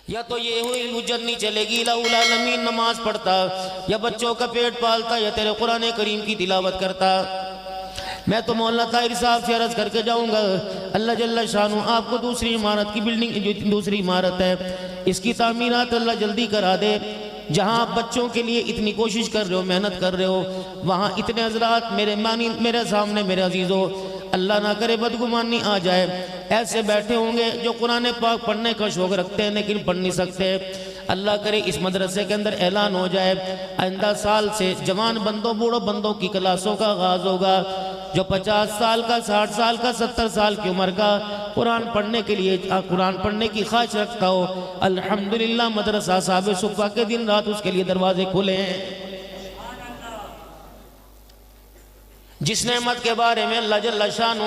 یا تو یہ ہوئی حجت نہیں چلے گی الہ العالمین نماز پڑھتا یا بچوں کا پیٹ پالتا یا تیرے قرآن کریم کی تلاوت کرتا۔ میں تو مولانا طاہر صاحب سے عرض کر کے جاؤں گا، اللہ جل شانہ آپ کو دوسری عمارت کی بلڈنگ، جو دوسری عمارت ہے اس کی تعمیرات اللہ جلدی کرا دے۔ جہاں آپ بچوں کے لیے اتنی کوشش کر رہے ہو، محنت کر رہے ہو، وہاں اتنے حضرات میرے سامنے میرے عزیزو، اللہ نہ کرے بدگمانی آ جائے، ایسے بیٹھے ہوں گے جو قرآن پاک پڑھنے کا شوق رکھتے ہیں لیکن پڑھ نہیں سکتے۔ اللہ کرے اس مدرسے کے اندر اعلان ہو جائے آئندہ سال سے جوان بندوں بوڑھوں بندوں کی کلاسوں کا آغاز ہوگا۔ جو 50 سال کا، 60 سال کا، 70 سال کی عمر کا قرآن پڑھنے کے لیے، قرآن پڑھنے کی خواہش رکھتا ہو، الحمدللہ مدرسہ صاحب صفا کے دن رات اس کے لیے دروازے کھلے ہیں۔ جس نعمت کے بارے میں اللہ جل شانہ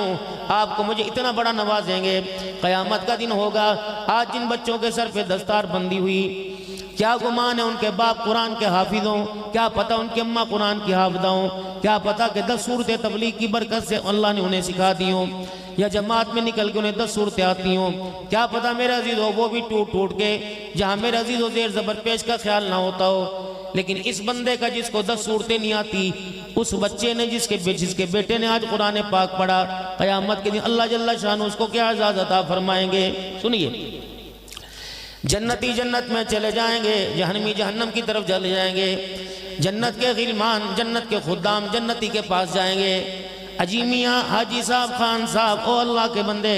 آپ کو مجھے اتنا بڑا نوازیں گے، قیامت کا دن ہوگا۔ آج جن بچوں کے سر پہ دستار بندی ہوئی، کیا گمان ہے ان کے باپ قرآن کے حافظ ہوں، کیا پتہ ان کی اماں قرآن کی حافظہ ہوں، کیا پتہ کہ 10 صورتیں تبلیغ کی برکت سے اللہ نے انہیں سکھا دی ہوں، یا جماعت میں نکل کے انہیں 10 صورتیں آتی ہوں۔ کیا پتہ میرے عزیز ہو وہ بھی ٹوٹ کے جہاں میرے عزیز ہو زیر زبر پیش کا خیال نہ ہوتا ہو، لیکن اس بندے کا جس کو 10 صورتیں نہیں آتی، اس بچے نے جس کے بیٹے نے آج قرآن پاک پڑھا، قیامت کے دن اللہ جل شانہ اس کو کیا اعزاز عطا فرمائیں گے۔ سنیے، جنتی جنت میں چلے جائیں گے، جہنمی جہنم کی طرف چلے جائیں گے، جنت کے غلمان، جنت کے خدام جنتی کے پاس جائیں گے۔ اجی میاں حاجی صاحب، خان صاحب، او اللہ کے بندے،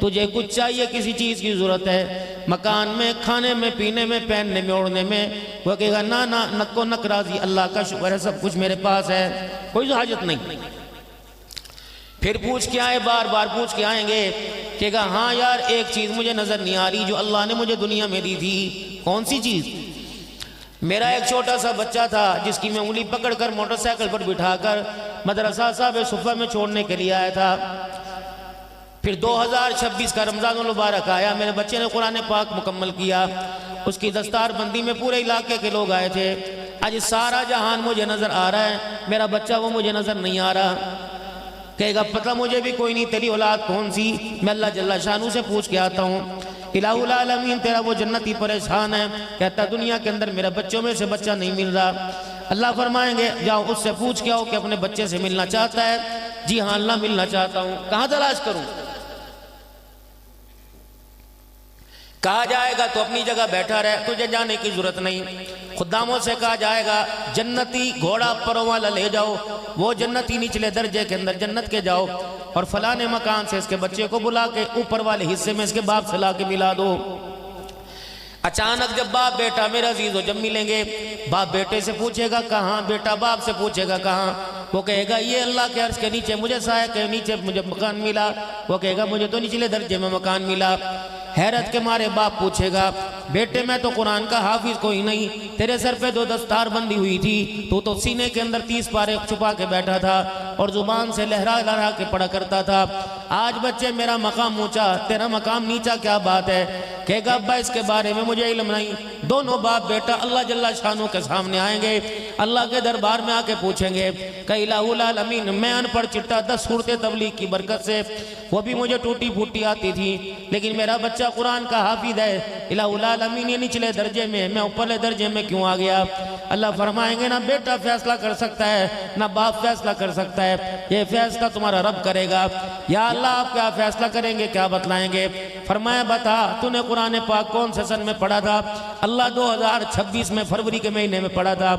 تجھے کچھ چاہیے، کسی چیز کی ضرورت ہے، مکان میں، کھانے میں، پینے میں، پہننے میں، اوڑھنے میں؟ وہ کہے گا نا نا، نکو نک راضی، اللہ کا شکر ہے سب کچھ میرے پاس ہے، کوئی حاجت نہیں۔ پھر پوچھ کے آئے، بار بار پوچھ کے آئیں گے، کہے گا ہاں یار ایک چیز مجھے نظر نہیں آ رہی جو اللہ نے مجھے دنیا میں دی تھی۔ کون سی چیز؟ میرا ایک چھوٹا سا بچہ تھا جس کی میں انگلی پکڑ کر موٹر سائیکل پر بٹھا کر مدرسہ صاحب صفا میں چھوڑنے کے لیے آیا تھا۔ پھر 2026 کا رمضان المبارک آیا، میرے بچے نے قرآن پاک مکمل کیا، اس کی دستار بندی میں پورے علاقے کے لوگ آئے تھے۔ آج سارا جہان مجھے نظر آ رہا ہے، میرا بچہ وہ مجھے نظر نہیں آ رہا۔ کہے گا پتہ مجھے بھی کوئی نہیں، تیری اولاد کون سی؟ میں اللہ جل شانہ سے پوچھ کے آتا ہوں۔ الہ العالمین تیرا وہ جنتی پریشان ہے، کہتا دنیا کے اندر میرا بچوں میں سے بچہ نہیں مل رہا۔ اللہ فرمائیں گے جاؤ اس سے پوچھ کے آؤ کہ اپنے بچے سے ملنا چاہتا ہے؟ جی ہاں اللہ ملنا چاہتا ہوں۔ کہاں تلاش کروں؟ کہا جائے گا تو اپنی جگہ بیٹھا رہے، تجھے جانے کی ضرورت نہیں۔ خداموں سے کہا جائے گا جنتی گھوڑا پروں والا لے جاؤ، وہ جنتی نچلے درجے کے اندر جنت کے جاؤ، اور فلانے مکان سے اس کے بچے کو بلا کے اوپر والے حصے میں اس کے باپ سے لا کے ملا دو۔ اچانک جب باپ بیٹا میرا عزیز ہو جب ملیں گے، باپ بیٹے سے پوچھے گا کہاں، بیٹا باپ سے پوچھے گا کہاں؟ وہ کہے گا یہ اللہ کے عرش کے نیچے مجھے سایہ کے نیچے مجھے مکان ملا۔ وہ کہے گا مجھے تو نچلے درجے میں مکان ملا۔ حیرت کے مارے باپ پوچھے گا بیٹے میں تو قرآن کا حافظ کوئی نہیں، تیرے سر پہ 2 دستار بندی ہوئی تھی، تو سینے کے اندر 30 پارے چھپا کے بیٹھا تھا اور زبان سے لہرا لہرا کے پڑھا کرتا تھا۔ آج بچے میرا مقام اونچا، تیرا مقام نیچا، کیا بات ہے؟ کہے گا ابا اس کے بارے میں مجھے علم نہیں۔ دونوں باپ بیٹا اللہ جل شانہ کے سامنے آئیں گے، اللہ کے دربار میں آ کے پوچھیں گے کہ الہ العالمین میں ان پڑھ چٹا 10 صورتیں تبلیغ کی برکت سے، وہ بھی مجھے ٹوٹی پھوٹی آتی تھی، لیکن میرا بچہ قرآن کا حافظ ہے، الہ العالمین یہ نچلے درجے میں، میں اوپرلے درجے میں کیوں آ گیا؟ اللہ فرمائیں گے نہ بیٹا فیصلہ کر سکتا ہے نہ باپ فیصلہ کر سکتا ہے، یہ فیصلہ تمہارا رب کرے گا۔ یا اللہ آپ کیا فیصلہ کریں گے، کیا بتلائیں گے؟ فرمایا بتا تو نے قرآن پاک کون سے سن میں پڑھا تھا؟ اللہ 2026 میں فروری کے مہینے میں پڑھا تھا۔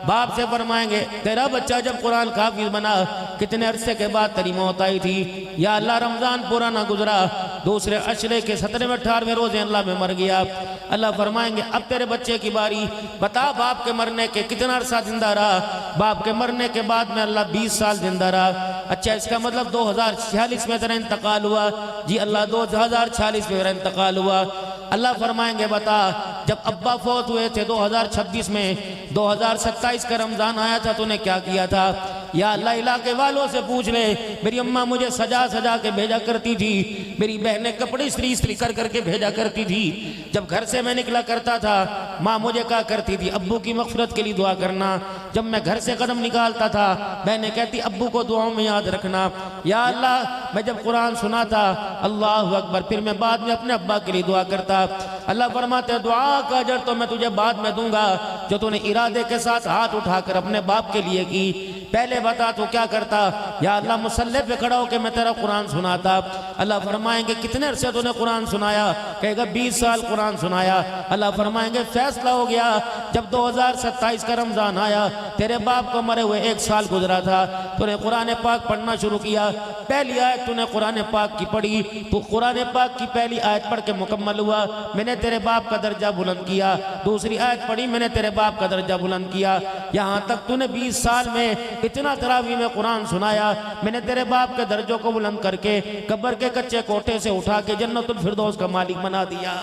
باپ سے فرمائیں گے تیرا بچہ جب قرآن کا حافظ بنا کتنے عرصے کے بعد تیری موت آئی تھی؟ یا اللہ رمضان پورا نہ گزرا، دوسرے عشرے کے 17ویں 18ویں روزے اللہ میں مر گیا۔ اللہ فرمائیں گے اب تیرے بچے کی باری، بتا باپ کے مرنے کے کتنا عرصہ زندہ رہا؟ باپ کے مرنے کے بعد میں اللہ 20 سال زندہ رہا۔ اچھا اس کا مطلب 2046 میں تیرا انتقال ہوا؟ جی اللہ 2046 میں تیرا انتقال ہوا۔ اللہ فرمائیں گے بتا جب ابا فوت ہوئے تھے 2026 میں، 2027 کا رمضان آیا تھا تو نے کیا کیا تھا؟ یا اللہ علاقے والوں سے پوچھ لے، میری اماں مجھے سجا سجا کے بھیجا کرتی تھی، میری بہنیں کپڑے استری کر کے بھیجا کرتی تھی، جب گھر سے میں نکلا کرتا تھا ماں مجھے کہا کرتی تھی ابو کی مغفرت کے لیے دعا کرنا، جب میں گھر سے قدم نکالتا تھا بہنیں کہتی ابو کو دعاؤں میں یاد رکھنا۔ یا اللہ میں جب قرآن سناتا اللہ اکبر، پھر میں بعد میں اپنے ابا کے لیے دعا کرتا۔ اللہ فرماتے ہیں دعا کا اجر تو میں تجھے بعد میں دوں گا، جو تو نے ارادے کے ساتھ ہاتھ اٹھا کر اپنے باپ کے لیے کی، پہلے بتا تو کیا کرتا؟ یا اللہ مصلی پہ کھڑا ہو کہ میں تیرا قرآن سناتا۔ اللہ فرمائیں گے کتنے عرصے تو نے قرآن سنایا؟ کہے گا 20 سال قرآن سنایا۔ اللہ فرمائیں گے فیصلہ ہو گیا، جب 2027 کا رمضان آیا، تیرے باپ کو مرے ہوئے 1 سال گزرا تھا، تو نے قرآن پاک پڑھنا شروع کیا، پہلی آیت تو نے قرآن پاک کی پڑھی، تو قرآن پاک کی پہلی آیت پڑھ کے مکمل ہوا، میں نے تیرے باپ کا درجہ بلند کیا، دوسری آیت پڑھی میں نے تیرے باپ کا درجہ بلند کیا، یہاں تک تو نے 20 سال میں اتنا تراویح میں قرآن سنایا، میں نے تیرے باپ کے درجوں کو بلند کر کے قبر کے کچے کوٹے سے اٹھا کے جنت الفردوس کا مالک بنا دیا۔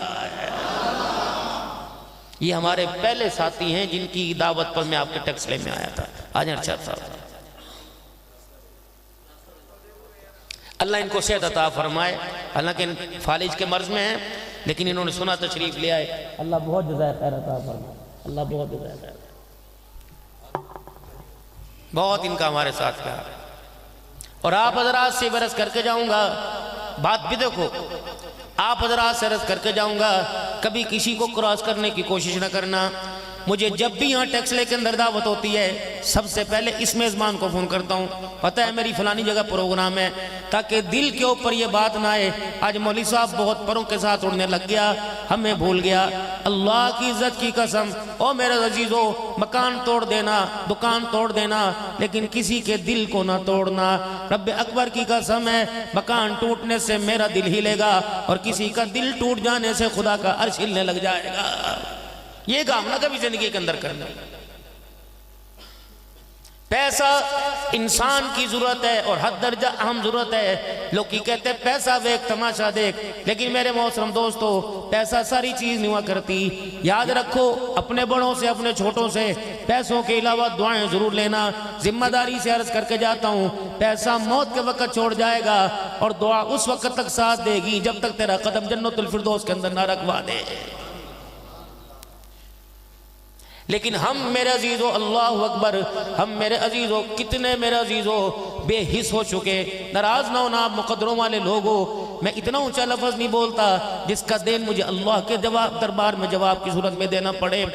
یہ ہمارے پہلے ساتھی ہیں جن کی دعوت پر میں آپ کے ٹیکس لے میں آیا تھا، آج ارشاد صاحب۔ اللہ ان کو صحت عطا فرمائے، حالانکہ فالج کے مرض میں ہیں لیکن انہوں نے سنا تشریف لے آئے، اللہ بہت جزائے خیر عطا فرمائے، اللہ بہت جزائے خیر، بہت ان کا ہمارے ساتھ کیا۔ اور آپ حضرات سے برس کر کے جاؤں گا، بات بھی دیکھو، آپ حضرات سے عرض کر کے جاؤں گا، کبھی کسی کو کراس کرنے کی کوشش نہ کرنا۔ مجھے جب بھی یہاں ٹیکس لے کے اندر دعوت ہوتی ہے، سب سے پہلے اس میزبان کو فون کرتا ہوں، پتہ ہے میری فلانی جگہ پروگرام ہے، تاکہ دل کے اوپر یہ بات نہ آئے آج مولوی صاحب بہت پروں کے ساتھ اڑنے لگ گیا، ہمیں بھول گیا۔ اللہ کی عزت کی قسم، او میرے عزیزو، مکان توڑ دینا، دکان توڑ دینا، لیکن کسی کے دل کو نہ توڑنا۔ رب اکبر کی قسم ہے، مکان ٹوٹنے سے میرا دل ہلے گا، اور کسی کا دل ٹوٹ جانے سے خدا کا عرش ہلنے لگ جائے گا۔ یہ کام نہ کبھی زندگی کے اندر کرنا۔ پیسہ انسان کی ضرورت ہے اور حد درجہ اہم ضرورت ہے۔ لوگ کی کہتے ہیں پیسہ دیکھ تماشا دیکھ، لیکن میرے محترم دوستو، پیسہ ساری چیز نہیں ہوا کرتی۔ یاد رکھو، اپنے بڑوں سے اپنے چھوٹوں سے پیسوں کے علاوہ دعائیں ضرور لینا۔ ذمہ داری سے عرض کر کے جاتا ہوں، پیسہ موت کے وقت چھوڑ جائے گا اور دعا اس وقت تک ساتھ دے گی جب تک تیرا قدم جنت الفردوس کے اندر نہ رکھوا دے۔ لیکن ہم میرے عزیزو، اللہ اکبر، ہم میرے عزیزو، کتنے میرے عزیزو بے حس ہو چکے۔ ناراض نہ ہونا، آپ مقدروں والے لوگوں، میں اتنا اونچا لفظ نہیں بولتا جس کا دین مجھے اللہ کے دربار میں جواب کی صورت میں دینا پڑے۔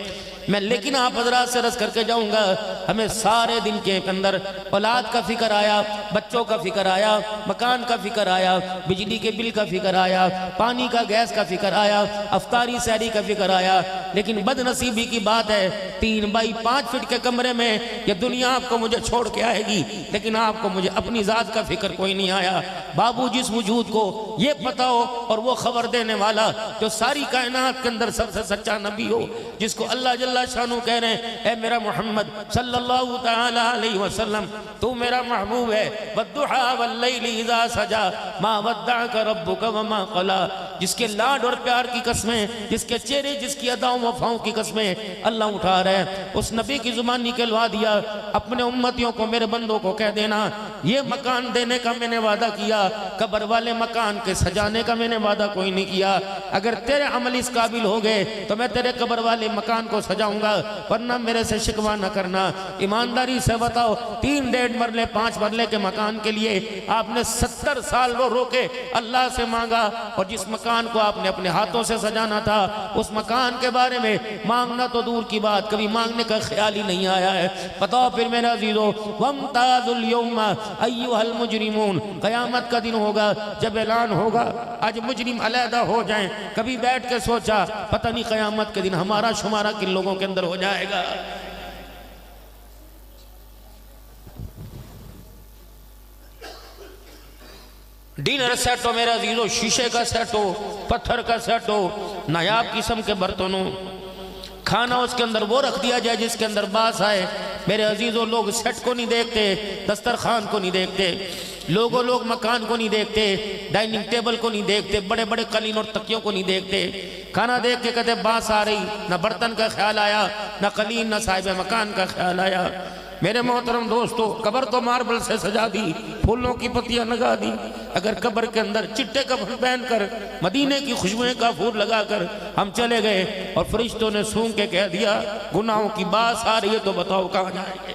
لیکن آپ حضرات سے عرض کر کے جاؤں گا، ہمیں سارے دن کے اندر اولاد کا فکر آیا، بچوں کا فکر آیا، مکان کا فکر آیا، بجلی کے بل کا فکر آیا، پانی کا گیس کا فکر آیا، افطاری سحری کا فکر آیا، لیکن بد نصیبی کی بات ہے 3 بائی 5 فٹ کے کمرے میں یہ دنیا آپ کو مجھے چھوڑ کے آئے گی، لیکن آپ کو مجھے اپنی ذات کا فکر کوئی نہیں آیا۔ بابو جس وجود کو یہ پتہ ہو اور وہ خبر دینے والا جو ساری کائنات کے اندر سب سے سچا نبی ہو، جس کو اللہ جل شانہ کہہ رہے ہیں اے میرا محمد صلی اللہ تعالی علیہ وسلم، تو میرا محبوب ہے، والضحیٰ واللیل اذا سجا ما ودعک ربک وما قلا، جس کے لاڈ اور پیار کی قسمیں، جس کے چہرے، جس کی اداؤں وفاؤں کی قسمیں اللہ اٹھا رہے ہیں۔ اس نبی کی زبان نکلوا دیا، اپنے امتیوں کو، میرے بندوں کو کہہ دینا، یہ مکان دینے کا میں نے وعدہ کیا، قبر والے مکان کے سجانے کا میں نے وعدہ کوئی نہیں کیا۔ اگر تیرے عمل اس قابل ہو گئے تو میں تیرے قبر والے مکان کو سجاؤں گا، ورنہ میرے سے شکوہ نہ کرنا۔ ایمانداری سے بتاؤ، 3 1.5 مرلے 5 مرلے کے مکان کے لیے آپ نے 70 سال رو رو کے اللہ سے مانگا، اور جس مکان کو آپ نے اپنے ہاتھوں سے سجانا تھا اس مکان کے بارے میں مانگنا تو دور کی بات، کبھی مانگنے کا خیال ہی نہیں آیا ہے۔ بتاؤ پھر میرے عزیزو، وَامْتَازُ الْيَوْمَ أَيُّهَا الْمُجْرِمُونَ، قیامت کا دن ہوگا جب اعلان ہوگا آج مجرم علیحدہ ہو جائیں۔ کبھی بیٹھ کے سوچا پتہ نہیں قیامت کے دن ہمارا شمارہ کن لوگوں کے اندر ہو جائے گا۔ ڈینر سیٹ ہو میرے عزیزو، شیشے کا سیٹ ہو، پتھر کا سیٹ ہو، نایاب قسم کے برتنوں، کھانا اس کے اندر وہ رکھ دیا جائے جس کے اندر باس آئے۔ میرے عزیزو، لوگ سیٹ کو نہیں دیکھتے، دسترخوان کو نہیں دیکھتے، لوگ مکان کو نہیں دیکھتے، ڈائننگ ٹیبل کو نہیں دیکھتے، بڑے بڑے قالین اور تکیوں کو نہیں دیکھتے۔ کھانا دیکھ کے کہتے باس آ رہی، نہ برتن کا خیال آیا، نہ قالین، نہ صاحب مکان کا خیال آیا۔ میرے محترم دوستو، قبر تو ماربل سے سجا دی، پھولوں کی پتیاں لگا دی، اگر قبر کے اندر چٹے کفن پہن کر، مدینے کی خوشبوئیں کا پھول لگا کر ہم چلے گئے اور فرشتوں نے سونگ کے کہہ دیا گناہوں کی باس آ رہی ہے، تو بتاؤ کہاں جائیں گے؟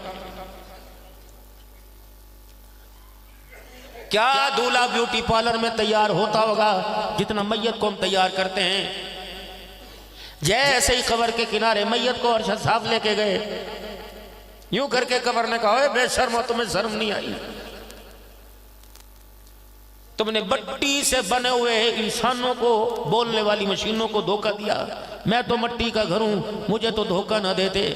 کیا دولہا بیوٹی پارلر میں تیار ہوتا ہوگا جتنا میت کو ہم تیار کرتے ہیں؟ جیسے ہی قبر کے کنارے میت کو ارشد صاحب لے کے گئے، یوں کر کے قبر نے کہا اے بے شرمو، تمہیں شرم نہیں آئی؟ تم نے مٹی سے بنے ہوئے انسانوں کو، بولنے والی مشینوں کو دھوکہ دیا، میں تو مٹی کا گھر ہوں، مجھے تو دھوکہ نہ دیتے۔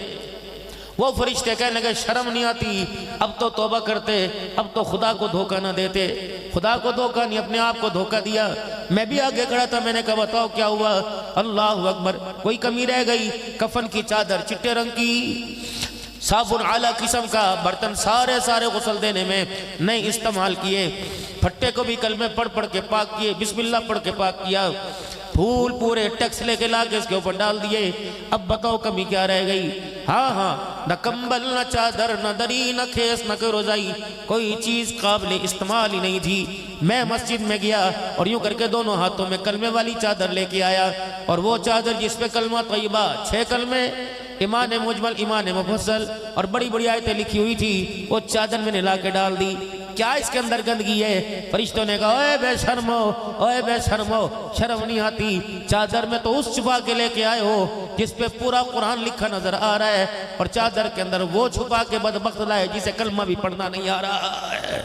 وہ فرشتے کہنے لگے شرم نہیں آتی؟ اب تو توبہ کرتے، اب تو خدا کو دھوکہ نہ دیتے۔ خدا کو دھوکہ نہیں، اپنے آپ کو دھوکہ دیا۔ میں بھی آگے کھڑا تھا، میں نے کہا بتاؤ کیا ہوا؟ اللہ اکبر، کوئی کمی رہ گئی؟ کفن کی چادر چٹے رنگ کی، صابن اعلیٰ قسم کا، برتن سارے غسل دینے میں نہیں استعمال کیے، پھٹے کو بھی کلمے پڑھ پڑھ کے پاک کیے، بسم اللہ پڑھ کے پاک کیا، پھول پورے ٹیکس لے کے لا کے اس کے اوپر ڈال دیے۔ اب بتاؤ کمی کیا رہ گئی؟ ہاں، نہ کمبل نہ چادر نہ دری نہ کھیس نہ کوئی رضائی، کوئی چیز قابل استعمال ہی نہیں تھی۔ میں مسجد میں گیا اور یوں کر کے دونوں ہاتھوں میں کلمے والی چادر لے کے آیا، اور وہ چادر جس پہ کلمہ طیبہ 6 کلمے، ایمان مجمل، ایمان مفصل اور بڑی بڑی آیتیں لکھی ہوئی تھی، وہ چادر میں نے لا کے ڈال دی۔ کیا اس کے اندر گندگی ہے؟ فرشتوں نے کہا اے بے شرمو، اے بے شرمو، شرم نہیں آتی؟ چادر میں تو اس چھپا کے لے کے آئے ہو جس پہ پورا قرآن لکھا نظر آ رہا ہے، اور چادر کے اندر وہ چھپا کے بدبخت لائے جسے کلمہ بھی پڑھنا نہیں آ رہا ہے۔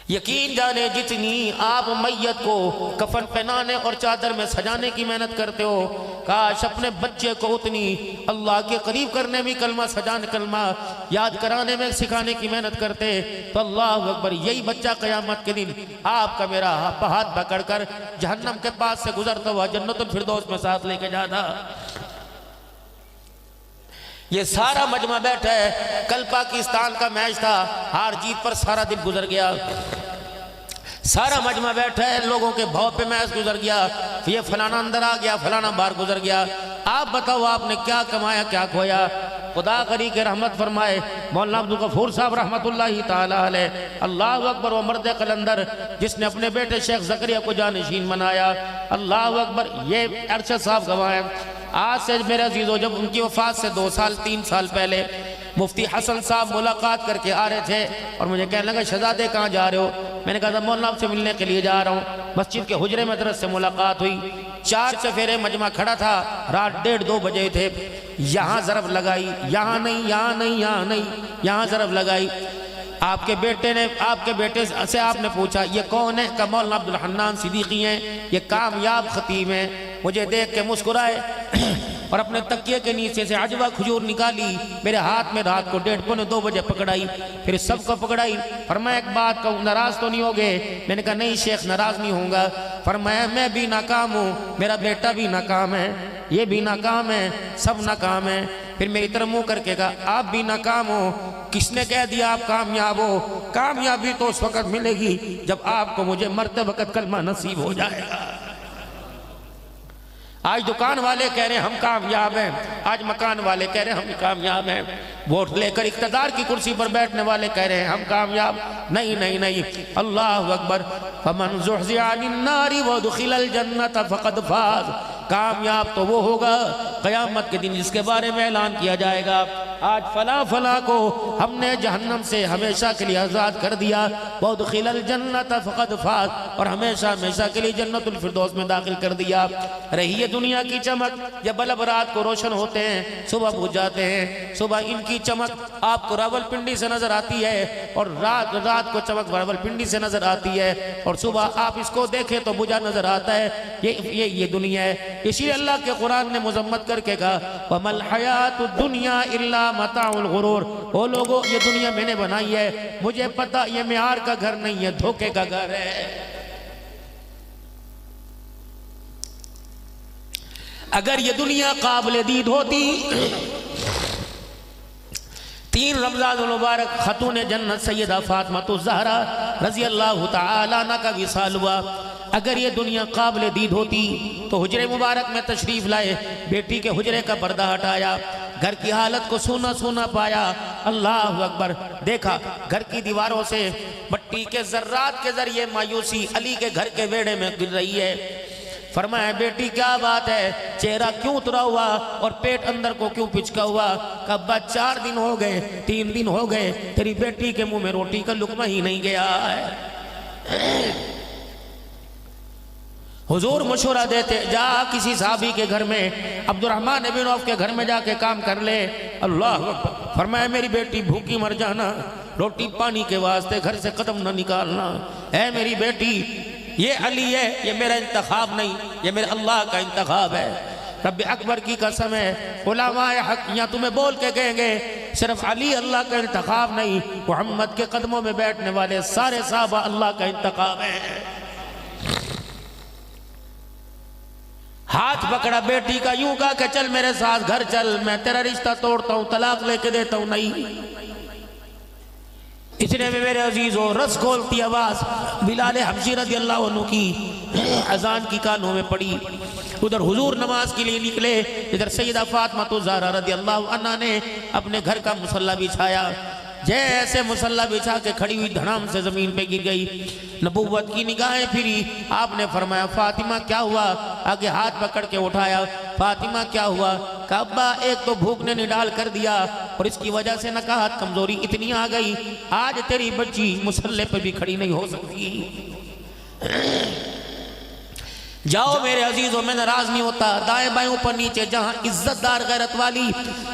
یقین جانے جتنی آپ میت کو کفن پہنانے اور چادر میں سجانے کی محنت کرتے ہو، کاش اپنے بچے کو اتنی اللہ کے قریب کرنے میں، کلمہ سجانے، کلمہ یاد کرانے میں سکھانے کی محنت کرتے تو اللہ اکبر، یہی بچہ قیامت کے دن آپ کا میرا ہاتھ پکڑ کر جہنم کے پاس سے گزرتا ہوا جنت الفردوس میں ساتھ لے کے جاتا۔ یہ سارا مجمع بیٹھا ہے، کل پاکستان کا میچ تھا، ہار جیت پر سارا دن گزر گیا، سارا مجمع بیٹھا ہے، لوگوں کے بھاؤ پہ میچ گزر گیا، یہ فلانا اندر آ گیا، فلانا باہر گزر گیا۔ آپ بتاؤ آپ نے کیا کمایا، کیا کھویا؟ خدا کری کہ رحمت فرمائے مولانا عبدالغفور صاحب رحمت اللہ تعالی علیہ، اللہ اکبر، وہ مرد قلندر جس نے اپنے بیٹے شیخ زکریا کو جانشین بنایا، اللہ اکبر، یہ ارشد صاحب گواہ ہیں۔ آج سے میرے عزیزو، جب ان کی وفات سے 2 سال 3 سال پہلے مفتی حسن صاحب ملاقات کر کے آ رہے تھے اور مجھے کہنے لگا شہزادے کہاں جا رہے ہو؟ میں نے کہا تھا مولانا سے ملنے کے لیے جا رہا ہوں۔ مسجد کے حجرے میں حضرت سے ملاقات ہوئی، 4 چفیرے مجمع کھڑا تھا، رات 1:30-2 بجے تھے، یہاں ضرب لگائی، یہاں نہیں، یہاں نہیں، یہاں نہیں، یہاں ضرب لگائی۔ آپ کے بیٹے سے آپ نے پوچھا یہ کون ہے؟ کہ مولانا عبدالحنان صدیقی ہیں، یہ کامیاب خطیب ہیں۔ مجھے دیکھ کے مسکرائے اور اپنے تکیے کے نیچے سے عجوہ کھجور نکالی، میرے ہاتھ میں رات کو 1:30-2 بجے پکڑائی، پھر سب کو پکڑائی۔ فرمایا ایک بات کہوں، ناراض تو نہیں ہوگے؟ میں نے کہا نہیں شیخ، ناراض نہیں ہوں گا۔ فرمایا میں بھی ناکام ہوں، میرا بیٹا بھی ناکام ہے، یہ بھی ناکام ہے، سب ناکام ہیں۔ پھر میری طرف منہ کر کے کہا آپ بھی ناکام ہو، کس نے کہہ دیا آپ کامیاب ہو؟ کامیابی تو اس وقت ملے گی جب آپ کو مجھے مرتے وقت کلمہ نصیب ہو جائے گا۔ آج دکان والے کہہ رہے ہیں ہم کامیاب ہیں، آج مکان والے کہہ رہے ہیں ہم کامیاب ہیں، ووٹ لے کر اقتدار کی کرسی پر بیٹھنے والے کہہ رہے ہیں ہم کامیاب، نہیں نہیں نہیں، اللہ اکبر، فمن زحزح عن النار وادخل الجنۃ فقد فاز۔ کامیاب تو وہ ہوگا قیامت کے دن جس کے بارے میں اعلان کیا جائے گا آج فلاں کو ہم نے جہنم سے ہمیشہ کے لیے آزاد کر دیا، وادخل الجنۃ فقد فاز، اور ہمیشہ ہمیشہ کے لیے جنت الفردوس میں داخل کر دیا۔ رہی ہے دنیا کی چمک، جب بلب رات کو روشن ہوتے ہیں، صبح بجھ جاتے ہیں، صبح ان کی چمک آپ کو راولپنڈی سے نظر آتی ہے، اور رات کو چمک راولپنڈی سے نظر آتی ہے، اور صبح آپ اس کو دیکھیں تو بجھا نظر آتا ہے۔ یہ دنیا ہے، اسی لیے اللہ کے قرآن نے مذمت کر کے کہا وَمَا الْحَيَاةُ الدُّنْيَا إِلَّا مَتَاعُ الْغُرُورِ۔ او لوگو، یہ دنیا میں نے بنائی ہے، مجھے پتا یہ معیار کا گھر نہیں ہے، دھوکے کا گھر ہے۔ اگر یہ دنیا قابل دید ہوتی، 3 رمضان المبارک خاتون جنت سیدہ فاطمہ الزہرا رضی اللہ تعالیٰ عنہ کا وصال ہوا، اگر یہ دنیا قابل دید ہوتی تو حجرے مبارک میں تشریف لائے، بیٹی کے حجرے کا پردہ ہٹایا، گھر کی حالت کو سونا سونا پایا، اللہ اکبر، دیکھا گھر کی دیواروں سے مٹی کے ذرات کے ذریعے مایوسی علی کے گھر کے ویڑے میں گر رہی ہے۔ فرمایا بیٹی کیا بات ہے، چہرہ کیوں اترا ہوا اور پیٹ اندر کو کیوں پچکا ہوا؟ کہ ابا 4 دن ہو گئے، 3 دن ہو گئے، تیری بیٹی کے منہ میں روٹی کا لقمہ ہی نہیں گیا ہے۔ حضور مشورہ دیتے، جا کسی صحابی کے گھر میں، عبد الرحمن بن عوف کے گھر میں جا کے کام کر لے۔ اللہ اکبر۔ فرمایا میری بیٹی بھوکی مر جانا، روٹی پانی کے واسطے گھر سے قدم نہ نکالنا۔ اے میری بیٹی، یہ علی ہے، یہ میرا انتخاب نہیں، یہ میرے اللہ کا انتخاب ہے۔ رب اکبر کی قسم ہے، علماء حق یہاں تمہیں بول کے کہیں گے صرف علی اللہ کا انتخاب نہیں، محمد کے قدموں میں بیٹھنے والے سارے صحابہ اللہ کا انتخاب ہے۔ ہاتھ پکڑا بیٹی کا، یوں کہا کہ چل میرے ساتھ گھر چل، میں تیرا رشتہ توڑتا ہوں، طلاق لے کے دیتا ہوں۔ نہیں، اتنے میں میرے عزیزوں رس کھولتی آواز بلال حبشی رضی اللہ عنہ کی اذان کی کانوں میں پڑی۔ ادھر حضور نماز کے لیے نکلے، ادھر سیدہ فاطمہ الزہرا رضی اللہ عنہ نے اپنے گھر کا مصلی بچھایا۔ جیسے مصلی بچھا کے کھڑی ہوئی دھڑام سے زمین پہ گر گئی، نبوت کی نگاہیں پھری، آپ نے فرمایا فاطمہ کیا ہوا؟ آگے ہاتھ پکڑ کے اٹھایا، فاطمہ کیا ہوا؟ کہ ابا ایک تو بھوک نے نڈال کر دیا اور اس کی وجہ سے نکاحت کمزوری اتنی آ گئی، آج تیری بچی مصلی پہ بھی کھڑی نہیں ہو سکتی۔ جاؤ میرے عزیزوں، میں ناراض نہیں ہوتا، دائیں بائیں اوپر نیچے جہاں عزت دار غیرت والی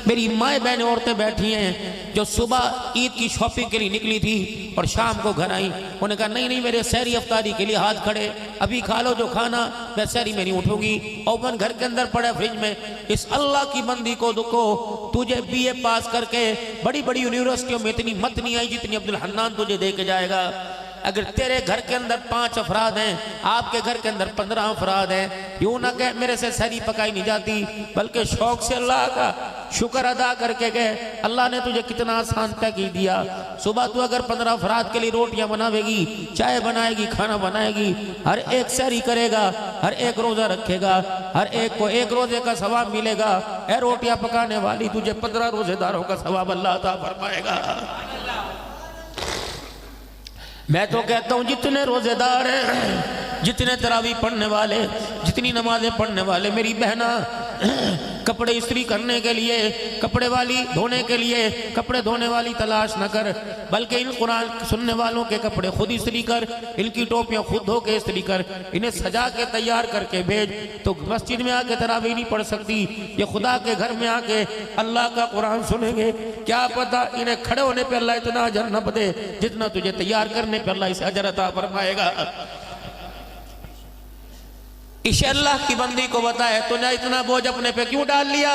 میری مائیں بہنیں عورتیں بیٹھی ہیں جو صبح عید کی شاپنگ کے لیے نکلی تھی اور شام کو گھر آئیں، انہوں نے کہا نہیں نہیں میرے سحری افطاری کے لیے ہاتھ کھڑے، ابھی کھا لو جو کھانا، میں سحری میں نہیں اٹھوں گی۔ اوون گھر کے اندر پڑے فریج میں، اس اللہ کی بندی کو دکھو، تجھے بی اے پاس کر کے بڑی بڑی یونیورسٹیوں میں اتنی مت نہیں آئی جتنی عبدالحنان تجھے دے کے جائے گا۔ اگر تیرے گھر کے اندر 5 افراد ہیں، آپ کے گھر کے اندر 15 افراد ہیں، یوں نہ کہ میرے سے سحری پکائی نہیں جاتی، بلکہ شوق سے اللہ کا شکر ادا کر کے گئے، اللہ نے تجھے کتنا آسان پیکی دیا۔ صبح تو اگر 15 افراد کے لیے روٹیاں بناوے گی، چائے بنائے گی، کھانا بنائے گی، ہر ایک سحری کرے گا، ہر ایک روزہ رکھے گا، ہر ایک کو ایک روزے کا ثواب ملے گا۔ اے روٹیاں پکانے والی، تجھے 15 روزے داروں کا ثواب اللہ عطا فرمائے گا۔ میں تو کہتا ہوں جتنے روزے دار ہیں، جتنے تراویح پڑھنے والے، جتنی نمازیں پڑھنے والے، میری بہنہ کپڑے استری کرنے کے لیے، کپڑے والی دھونے کے لیے کپڑے دھونے والی تلاش نہ کر، بلکہ ان قرآن سننے والوں کے کپڑے خود استری کر، ان کی ٹوپیاں خود دھو کے استری کر، انہیں سجا کے تیار کر کے بھیج۔ تو مسجد میں آ کے تراویح نہیں پڑھ سکتی، یہ خدا کے گھر میں آ کے اللہ کا قرآن سنیں گے، کیا پتہ انہیں کھڑے ہونے پہ اللہ اتنا اجر نہ دے جتنا تجھے تیار کرنے پہ اللہ اسے اجر عطا فرمائے گا۔ اسے اللہ کی بندی کو بتائے تو نے اتنا بوجھ اپنے پہ کیوں ڈال لیا؟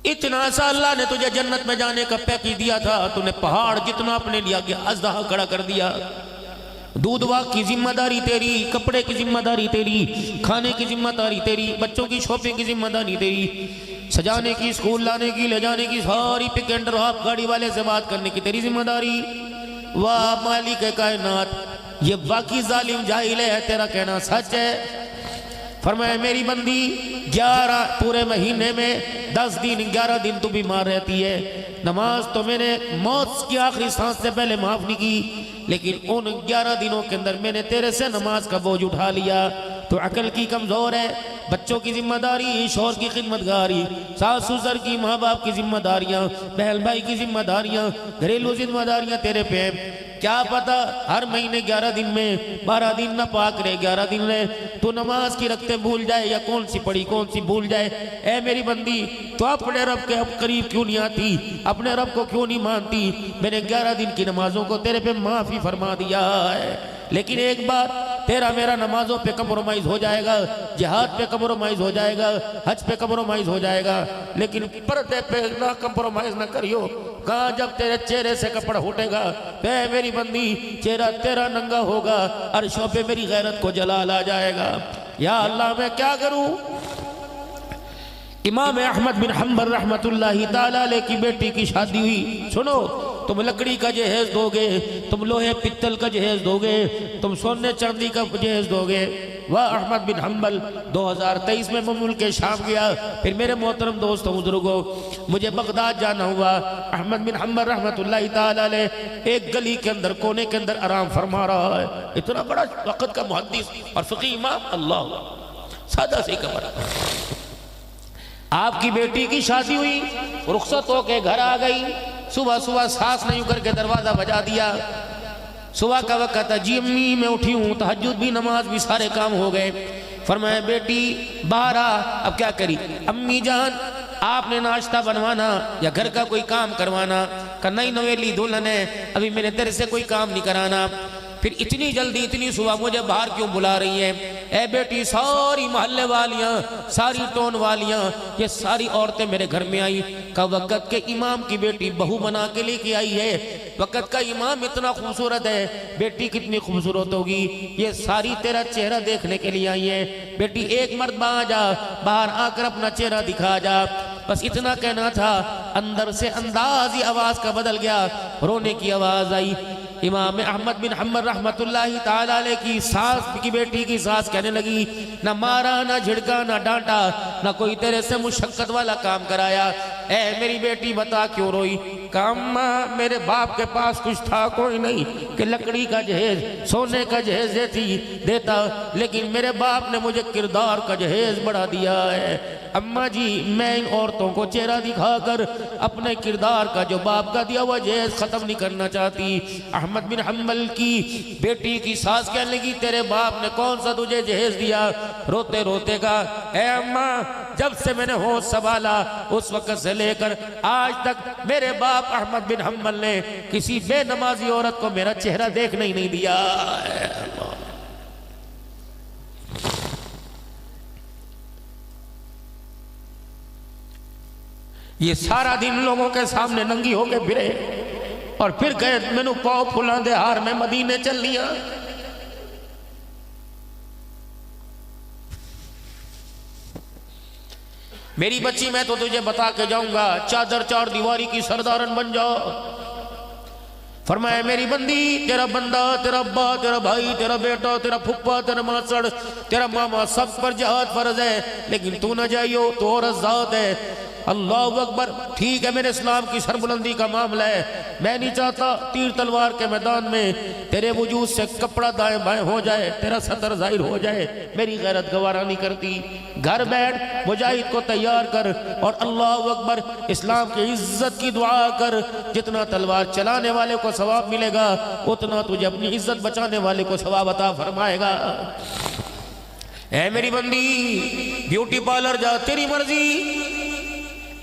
اتنا سا اللہ نے تجھے جنت میں جانے کا پیکی دیا تھا، تو نے پہاڑ جتنا اپنے لیا کہ اژدہا کھڑا کر دیا۔ دودھ واق کی ذمہ داری تیری، کپڑے کی ذمہ داری تیری، کھانے کی ذمہ داری تیری، بچوں کی شاپنگ کی ذمہ داری تیری، سجانے کی، اسکول لانے کی، لے جانے کی، ساری پک اینڈ ڈراپ گاڑی والے سے بات کرنے کی تیری ذمہ داری۔ واہ مالک کائنات، یہ واقعی ظالم جاہل ہے، تیرا کہنا سچ ہے۔ فرمایا میری بندی 11 پورے مہینے میں 10 دن 11 دن تو بیمار رہتی ہے، نماز تو میں نے موت کی آخری سانس سے پہلے معاف نہیں کی، لیکن ان 11 دنوں کے اندر میں نے تیرے سے نماز کا بوجھ اٹھا لیا۔ تو عقل کی کمزور ہے، بچوں کی ذمہ داری، شوہر کی خدمت گاری، ساس سسر کی، ماں باپ کی ذمہ داریاں، بہن بھائی کی ذمہ داریاں، گھریلو ذمہ داریاں تیرے پہ ہیں۔ کیا پتا ہر مہینے 11 دن میں 12 دن نہ پاک رہے، 11 دن رہے، تو نماز کی رکھتے بھول جائے یا کون سی پڑھی کون سی بھول جائے۔ اے میری بندی، تو اپنے رب کے قریب کیوں نہیں آتی، اپنے رب کو کیوں نہیں مانتی؟ میں نے 11 دن کی نمازوں کو تیرے پہ معافی فرما دیا ہے، لیکن ایک بات، تیرا میرا نمازوں پہ کمپرومائز ہو جائے گا، جہاد پہ کمپرومائز ہو جائے گا، حج پہ کمپرومائز ہو جائے گا، لیکن پردے پہ نہ کمپرومائز نہ کریو۔ کہاں جب تیرے چہرے سے کپڑا ہٹے گا، اے میری بندی چہرہ تیرا ننگا ہوگا، عرشوں پہ میری غیرت کو جلال آ جائے گا۔ یا اللہ میں کیا کروں؟ امام احمد بن حنبل رحمت اللہ تعالیٰ علیہ کی بیٹی کی شادی ہوئی۔ سنو، تم لکڑی کا جہیز دو گے، تم لوہے پتل کا جہیز دو گے، تم سونے چاندی کا جہیز دو گے، احمد بن حنبل 2023 میں ملک شام گیا. پھر میرے محترم دوستوں بزرگوں مجھے بغداد جانا ہوا. احمد بن حنبل رحمت اللہ تعالی علیہ ایک گلی کے اندر کونے کے اندر آرام فرما رہا ہے. اتنا بڑا وقت کا محدث اور فقیہ امام, اللہ سادہ سی کمرہ. آپ کی بیٹی کی شادی ہوئی, رخصت ہو کے گھر آ گئی. صبح صبح ساس نہیں کر کے دروازہ بجا دیا. صبح کا وقت ہے, جی امی میں اٹھی ہوں, تہجد بھی نماز بھی سارے کام ہو گئے. فرمایا بیٹی باہر آ. اب کیا کری؟ امی جان آپ نے ناشتہ بنوانا یا گھر کا کوئی کام کروانا؟ کہ نہیں نویلی دلہن ہے, ابھی میرے تیرے سے کوئی کام نہیں کرانا. پھر اتنی جلدی اتنی صبح مجھے باہر کیوں بلا رہی ہیں؟ اے بیٹی ساری محلے والیاں, ساری ٹون والیاں, یہ ساری عورتیں میرے گھر میں آئی. کہ وقت کے امام کی بیٹی بہو بنا کے لے کے آئی ہے. وقت کا امام اتنا خوبصورت ہے, بیٹی کتنی خوبصورت ہوگی. یہ ساری تیرا چہرہ دیکھنے کے لیے آئی ہے. بیٹی ایک مرتبہ آ جا, باہر آ کر اپنا چہرہ دکھا جا. بس اتنا کہنا تھا, اندر سے انداز ہی آواز کا بدل گیا, رونے کی آواز آئی. امام احمد بن حنبل رحمت اللہ تعالیٰ علیہ کی ساس کی بیٹی کی ساس کہنے لگی, نہ مارا نہ جھڑکا نہ ڈانٹا نہ کوئی تیرے سے مشقت والا کام کرایا, اے میری بیٹی بتا کیوں روئی؟ کہا اماں میرے باپ کے پاس کچھ تھا کوئی نہیں کہ لکڑی کا جہیز سونے کا جہیز دیتا, لیکن میرے باپ نے مجھے کردار کا جہیز بڑھا دیا ہے. اماں جی میں ان عورتوں کو چہرہ دکھا کر اپنے کردار کا جو باپ کا دیا ہوا جہیز ختم نہیں کرنا چاہتی. احمد بن حنبل کی بیٹی کی ساس کہنے لگی, تیرے باپ نے کون سا تجھے جہیز دیا؟ روتے روتے کہا, اے اماں جب سے میں نے ہوش سنبھالا اس وقت سے لے کر آج تک میرے باپ احمد بن حنبل نے کسی بے نمازی عورت کو میرا چہرہ دیکھنے ہی نہیں دیا. یہ سارا دن لوگوں کے سامنے ننگی ہو کے پھرے اور پھر کہے میں نو پاؤ پھلان دے ہار میں مدینے چل لیا. میری بچی میں تو تجھے بتا کے جاؤں گا, چادر چار دیواری کی سردارن بن جاؤ. فرمایا میری بندی, تیرا بندہ, تیرا ابا, تیرا بھائی, تیرا بیٹا, تیرا پھپا, تیرا ماسڑ, تیرا ماما, سب پر جہاد فرض ہے, لیکن تو نہ جائیو, تو عورت ذات ہے. اللہ اکبر. ٹھیک ہے میرے اسلام کی سربلندی کا معاملہ ہے, میں نہیں چاہتا تیر تلوار کے میدان میں تیرے وجود سے کپڑا دائیں بائیں ہو جائے, تیرا صدر ظاہر ہو جائے, میری غیرت گوارا نہیں کرتی. گھر بیٹھ مجاہد کو تیار کر اور اللہ اکبر اسلام کی عزت کی دعا کر. جتنا تلوار چلانے والے کو ثواب ملے گا اتنا تجھے اپنی عزت بچانے والے کو ثواب عطا فرمائے گا. اے میری بندی بیوٹی پارلر جا, تیری مرضی.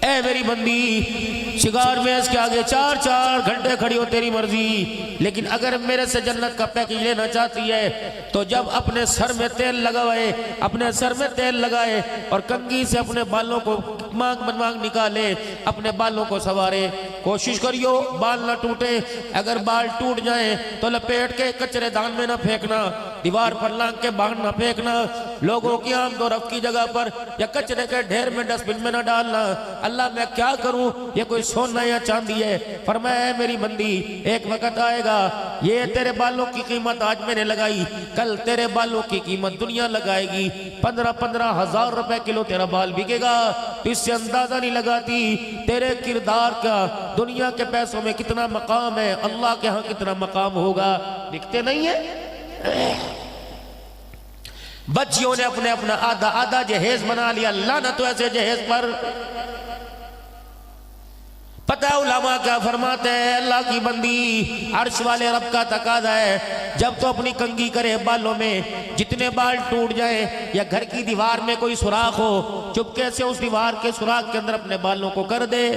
اے میری بندی شگار میں اس کے آگے 4 گھنٹے کھڑی ہو, تیری مرضی. لیکن اگر میرے سے جنت کا پیکیج لینا چاہتی ہے تو جب اپنے سر میں تیل لگائے, اپنے سر میں تیل لگائے اور کنگھی سے اپنے بالوں کو مانگ نکالے, اپنے بالوں کو سوارے. کوشش کریو بال نہ ٹوٹے, اگر بال ٹوٹ جائیں تو لپیٹ کے کچرے دان میں نہ پھینکنا, دیوار پر لانگ کے باہر نہ پھینکنا, لوگوں کی آمد و رفت کی جگہ پر یا کچرے کے ڈھیر میں ڈسٹ بن میں نہ ڈالنا. اللہ میں کیا کروں, یہ کوئی سونا یا چاندی ہے. فرمایا میری بندی ایک وقت آئے گا, یہ تیرے بالوں کی قیمت آج میں نے لگائی, کل تیرے بالوں کی قیمت دنیا لگائے گی. 15 ہزار روپے کلو تیرا بال بکے گا. اس سے اندازہ نہیں لگاتی تیرے کردار کا دنیا کے پیسوں میں کتنا مقام ہے, اللہ کے ہاں کتنا مقام ہوگا. دکھتے نہیں ہیں. بچیوں نے اپنا آدھا جہیز بنا لیا. لعنت ایسے جہیز پر. پتہ علماء کیا فرماتے ہیں, اللہ کی بندی عرش والے رب کا تقاضا ہے جب تو اپنی کنگھی کرے بالوں میں, جتنے بال ٹوٹ جائیں یا گھر کی دیوار میں کوئی سوراخ ہو, چپکے سے اس دیوار کے سوراخ کے اندر اپنے بالوں کو کر دے.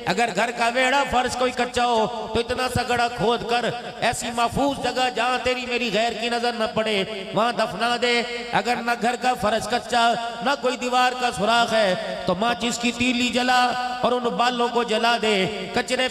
اگر گھر کا ویڑا فرش کوئی کچا ہو تو اتنا سا گڑھا کھود کر ایسی محفوظ جگہ جہاں تیری میری غیر کی نظر نہ پڑے وہاں دفنا دے. اگر نہ گھر کا فرش کچا نہ کوئی دیوار کا سوراخ ہے تو ماچس کی تیلی جلا اور ان بالوں کو جلا دے. کچرے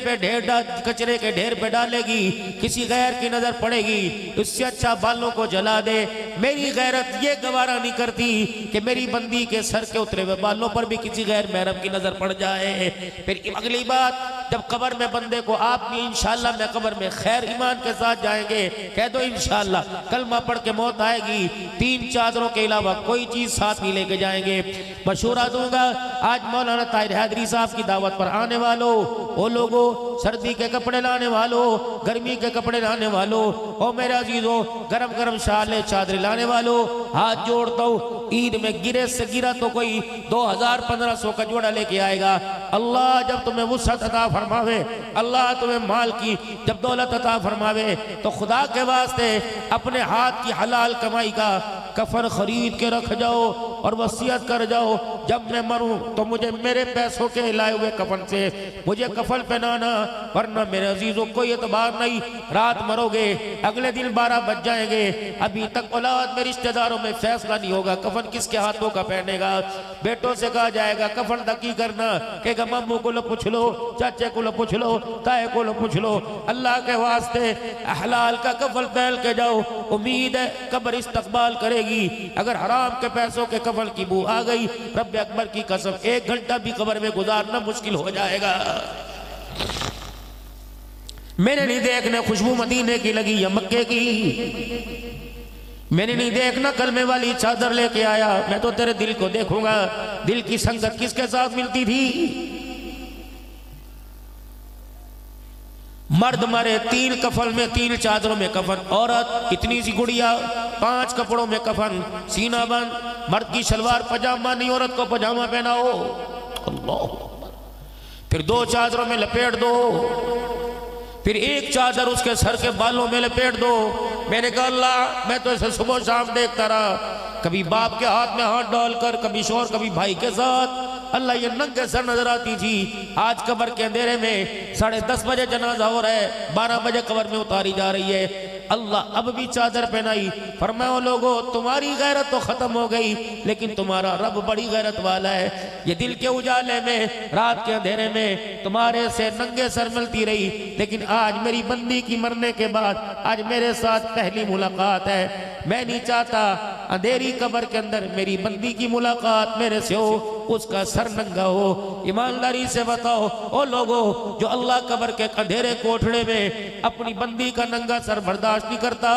کے ڈھیر پہ ڈالے گی, کسی غیر کی نظر پڑے گی, اس سے اچھا بالوں کو جلا دے. میری غیرت یہ گوارا نہیں کرتی کہ میری بندی کے سر کے اترے ہوئے بالوں پر بھی کسی غیر محرم کی نظر پڑ جائے. پھر اگلی بات, جب قبر میں بندے کو آپ بھی انشاءاللہ میں قبر میں خیر ایمان کے ساتھ جائیں گے، کہہ دو انشاءاللہ کلمہ پڑھ کے موت آئے گی، 3 چادروں کے علاوہ کوئی چیز ساتھ نہیں لے کے جائیں گے۔ مشورہ دوں گا آج مولانا طاہر حیدری صاحب کی دعوت پر آنے والوں، او لوگوں سردی کے کپڑے لانے والوں، گرمی کے کپڑے لانے والوں، او میرے عزیزوں گرم گرم شالے چادر لانے والوں، ہاتھ جوڑتا ہوں عید میں گرے سے گرا تو کوئی 2500 کا جوڑا لے کے آئے گا۔ اللہ جب تمہیں وسعت عطا فرماوے، اللہ تمہیں مال کی جب دولت عطا فرماوے تو خدا کے واسطے اپنے ہاتھ کی حلال کمائی کا کفن خرید کے رکھ جاؤ اور وصیت کر جاؤ، جب میں مروں تو مجھے میرے پیسوں کے لائے ہوئے کفن سے مجھے کفن پہنانا، ورنہ میرے عزیزوں کوئی اعتبار نہیں، رات مرو گے اگلے دن 12 بج جائیں گے، ابھی تک اولاد میں رشتہ داروں میں فیصلہ نہیں ہوگا کفن کس کے ہاتھوں کا پہنے گا۔ بیٹوں سے کہا جائے گا کفن دکی کرنا، کہ ماموں کو لو پوچھ لو، چاچے کو لو پوچھ لو، تائے کو لو پوچھ لو، اللہ کے واسطے حلال کا کفن پہن کے جاؤ، امید ہے قبر استقبال کرے گی۔ اگر حرام کے پیسوں کے کفن کی بو آ گئی، رب اکبر کی قسم 1 گھنٹہ بھی قبر میں گزارنا مشکل ہو جائے گا۔ میں نے نہیں دیکھنے خوشبو مدینے کی لگی یا مکے کی، میں نے نہیں دیکھنا کلمے والی چادر لے کے آیا، میں تو تیرے دل کو دیکھوں گا، دل کی سنگت کس کے ساتھ ملتی تھی۔ مرد مرے 3 کفن میں 3 چادروں میں کفن، عورت اتنی سی گڑیا 5 کپڑوں میں کفن، سینہ بند، مرد کی شلوار پجامہ نہیں عورت کو پجامہ پہناؤ، اللہ پھر 2 چادروں میں لپیٹ دو، پھر 1 چادر اس کے سر کے بالوں میں لپیٹ دو۔ میں نے کہا اللہ میں تو اسے صبح شام دیکھتا رہا، کبھی باپ کے ہاتھ میں ہاتھ ڈال کر، کبھی شوہر کبھی بھائی کے ساتھ، اللہ یہ ننگے سر نظر آتی تھی۔ آج قبر کے اندھیرے میں 10:30 بجے جنازہ ہو رہا ہے، 12 بجے قبر میں اتاری جا رہی ہے، اللہ اب بھی چادر پہنائی، فرمایا لوگو تمہاری غیرت تو ختم ہو گئی لیکن تمہارا رب بڑی غیرت والا ہے۔ یہ دل کے اجالے میں رات کے اندھیرے میں تمہارے سے ننگے سر ملتی رہی، لیکن آج میری بندی کی مرنے کے بعد آج میرے ساتھ پہلی ملاقات ہے۔ میں نہیں چاہتا اندھیری قبر کے اندر میری بندی کی ملاقات میرے سے ہو، اس کا سر ننگا ہو۔ ایمانداری سے بتاؤ او لوگو جو اللہ قبر کے اندھیرے کوٹھڑے میں اپنی بندی کا ننگا سر برداشت نہیں کرتا،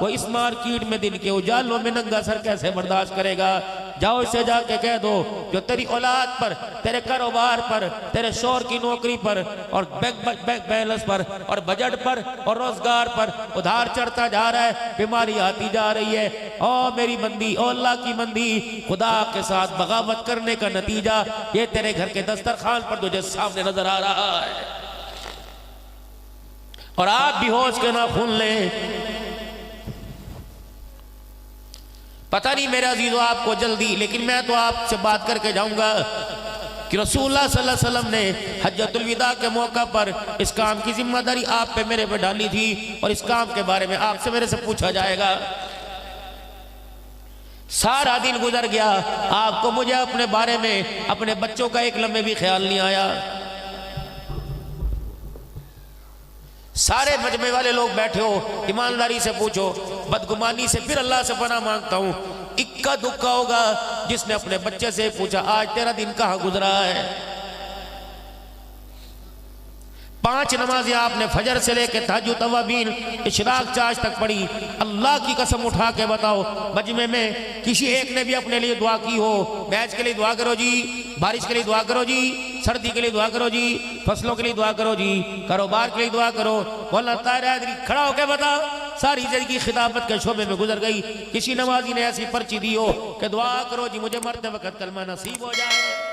وہ اس مارکیٹ میں دن کے اجالوں میں ننگا سر کیسے برداشت کرے گا؟ جاؤ اسے جا کے کہہ دو جو تیری اولاد پر، تیرے کاروبار پر، تیرے شوہر کی نوکری پر اور بینک بیلنس پر اور بجٹ پر اور روزگار پر ادھار چڑھتا جا رہا ہے، بیماری آتی جا رہی ہے، او میری بندی، او اللہ کی بندی، خدا کے ساتھ بغاوت کرنے کا نتیجہ یہ تیرے گھر کے دسترخوان پر تجھے سامنے نظر آ رہا ہے۔ اور آپ بھی ہوش کے ناخن لیں، پتہ نہیں میرے عزیزو آپ کو جلدی، لیکن میں تو آپ سے بات کر کے جاؤں گا کہ رسول اللہ صلی اللہ علیہ وسلم نے حجۃ الوداع کے موقع پر اس کام کی ذمہ داری آپ پہ میرے پہ ڈالی تھی، اور اس کام کے بارے میں آپ سے میرے سے پوچھا جائے گا۔ سارا دن گزر گیا، آپ کو مجھے اپنے بارے میں اپنے بچوں کا ایک لمحے بھی خیال نہیں آیا۔ سارے مجمع والے لوگ بیٹھے ہو، ایمانداری سے پوچھو، بدگمانی سے پھر اللہ سے پناہ مانگتا ہوں، اکا دکا ہوگا جس نے اپنے بچے سے پوچھا آج تیرا دن کہاں گزرا ہے؟ 5 نمازیں آپ نے فجر سے لے کے تہجد توابین اشراق چاش تک پڑھی، اللہ کی قسم اٹھا کے بتاؤ مجمع میں کسی ایک نے بھی اپنے لیے دعا کی ہو؟ میچ کے لیے دعا کرو جی، بارش کے لیے دعا کرو جی، سردی کے لیے دعا کرو جی، فصلوں کے لیے دعا کرو جی، کاروبار کے لیے دعا کرو۔ مولانا طاہر حیدری کھڑا ہو کے بتا، ساری زندگی خطابت کے شعبے میں گزر گئی، کسی نمازی نے ایسی پرچی دی ہو کہ دعا کرو جی مجھے مرتے وقت کلمہ نصیب ہو جائے؟